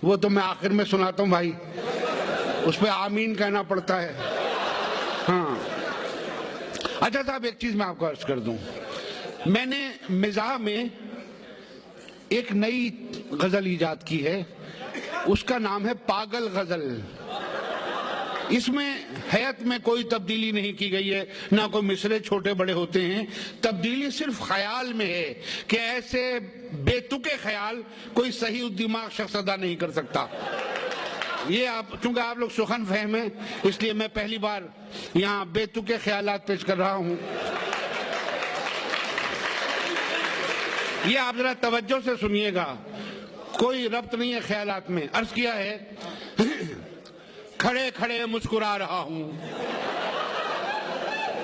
वो तो मैं आखिर में सुनाता हूँ भाई, उस पर आमीन कहना पड़ता है। हाँ अच्छा साहब, एक चीज मैं आपको अर्ज कर दूं, मैंने मिजाह में एक नई गजल इजाद की है, उसका नाम है पागल गजल। इसमें हयात में कोई तब्दीली नहीं की गई है, ना कोई मिसरे छोटे बड़े होते हैं, तब्दीली सिर्फ ख्याल में है कि ऐसे बेतुके ख्याल कोई सही दिमाग शख्स अदा नहीं कर सकता। ये आप, चूंकि आप लोग सुखन फहम है, इसलिए मैं पहली बार यहाँ बेतुके ख्यालात पेश कर रहा हूँ। ये आप जरा तवज्जो से सुनिएगा, कोई रब्त नहीं है ख्यालात में। अर्ज किया है खड़े खड़े मुस्कुरा रहा हूं,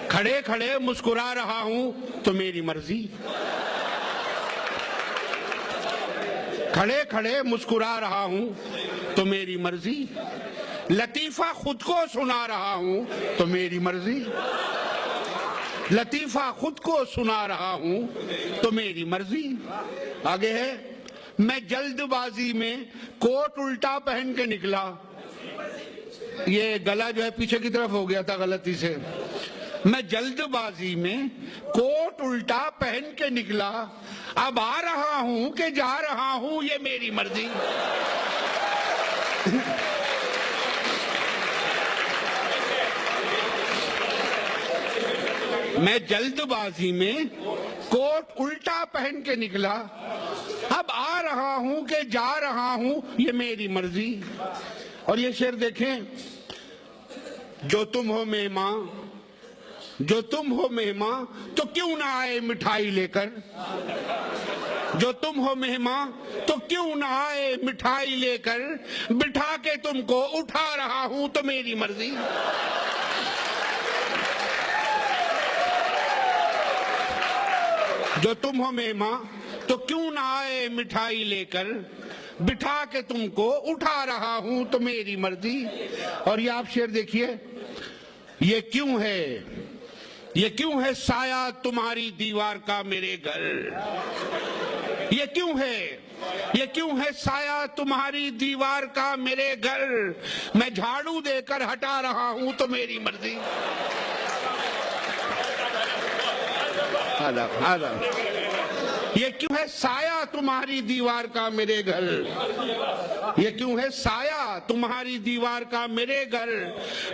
खड़े खड़े मुस्कुरा रहा हूं तो मेरी मर्जी, खड़े खड़े मुस्कुरा रहा हूं तो मेरी मर्जी, लतीफा खुद को सुना रहा हूं तो मेरी मर्जी, लतीफा खुद को सुना रहा हूं तो मेरी मर्जी। आगे है, मैं जल्दबाजी में कोट उल्टा पहन के निकला, ये गला जो है पीछे की तरफ हो गया था गलती से, मैं जल्दबाजी में कोट उल्टा पहन के निकला, अब आ रहा हूं कि जा रहा हूं ये मेरी मर्जी। मैं जल्दबाजी में कोट उल्टा पहन के निकला, अब आ रहा हूं कि जा रहा हूं ये मेरी मर्जी। और ये शेर देखें, जो तुम हो मेहमां, जो तुम हो मेहमां तो क्यों ना आए मिठाई लेकर, जो तुम हो मेहमां तो क्यों ना आए मिठाई लेकर, बिठा के तुमको उठा रहा हूं तो मेरी मर्जी। जो तुम हो मेहमां तो क्यों ना आए मिठाई लेकर, बिठा के तुमको उठा रहा हूं तो मेरी मर्जी। और ये आप शेर देखिए, ये क्यों है, ये क्यों है साया तुम्हारी दीवार का मेरे घर, ये क्यों है, ये क्यों है साया तुम्हारी दीवार का मेरे घर, मैं झाड़ू देकर हटा रहा हूं तो मेरी मर्जी। आदाब आदाब। ये क्यों है साया तुम्हारी दीवार का मेरे घर, ये क्यों है साया तुम्हारी दीवार का मेरे घर,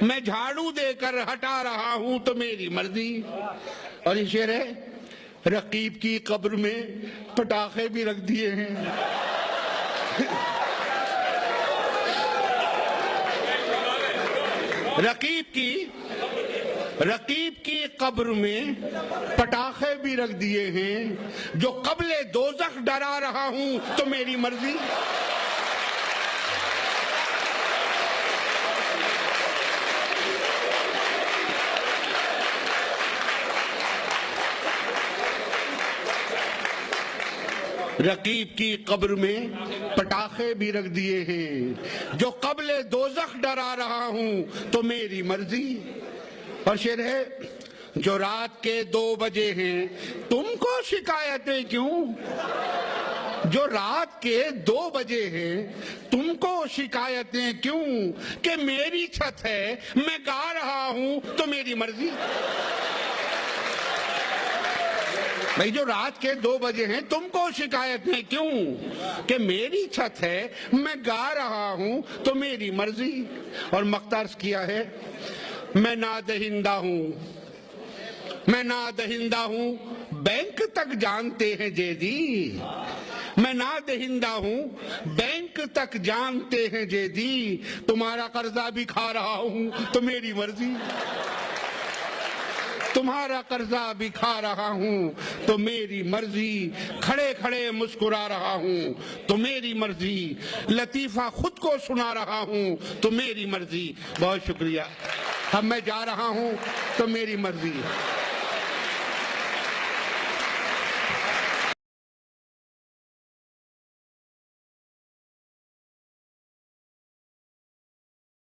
मैं झाड़ू देकर हटा रहा हूं तो मेरी मर्जी। और ये शेर है, रकीब की कब्र में पटाखे भी रख दिए हैं, रकीब की कब्र में पटाखे भी रख दिए हैं, जो कब्ले दोज़ख डरा रहा हूं तो मेरी मर्जी। रकीब की कब्र में पटाखे भी रख दिए हैं, जो कब्ले दोज़ख डरा रहा हूं तो मेरी मर्जी। और शेर है, जो रात के 2 बजे हैं तुमको शिकायतें क्यों, जो रात के 2 बजे हैं तुमको शिकायतें क्यों, कि मेरी छत है मैं गा रहा हूं तो मेरी मर्जी। भाई जो रात के 2 बजे हैं तुमको शिकायतें क्यों, कि मेरी छत है मैं गा रहा हूं तो मेरी मर्जी। और मख्तार किया है, मैं नादहिंदा हूं, मैं नादहिंदा हूं, बैंक तक जानते हैं जेदी, मैं नादहिंदा हूं, बैंक तक जानते हैं जेदी, तुम्हारा कर्जा भी खा रहा हूं तो मेरी मर्जी, तुम्हारा कर्जा भी खा रहा हूं तो मेरी मर्जी, खड़े खड़े मुस्कुरा रहा हूं तो मेरी मर्जी, लतीफा खुद को सुना रहा हूं तो मेरी मर्जी। बहुत शुक्रिया। अब मैं जा रहा हूं तो मेरी मर्जी।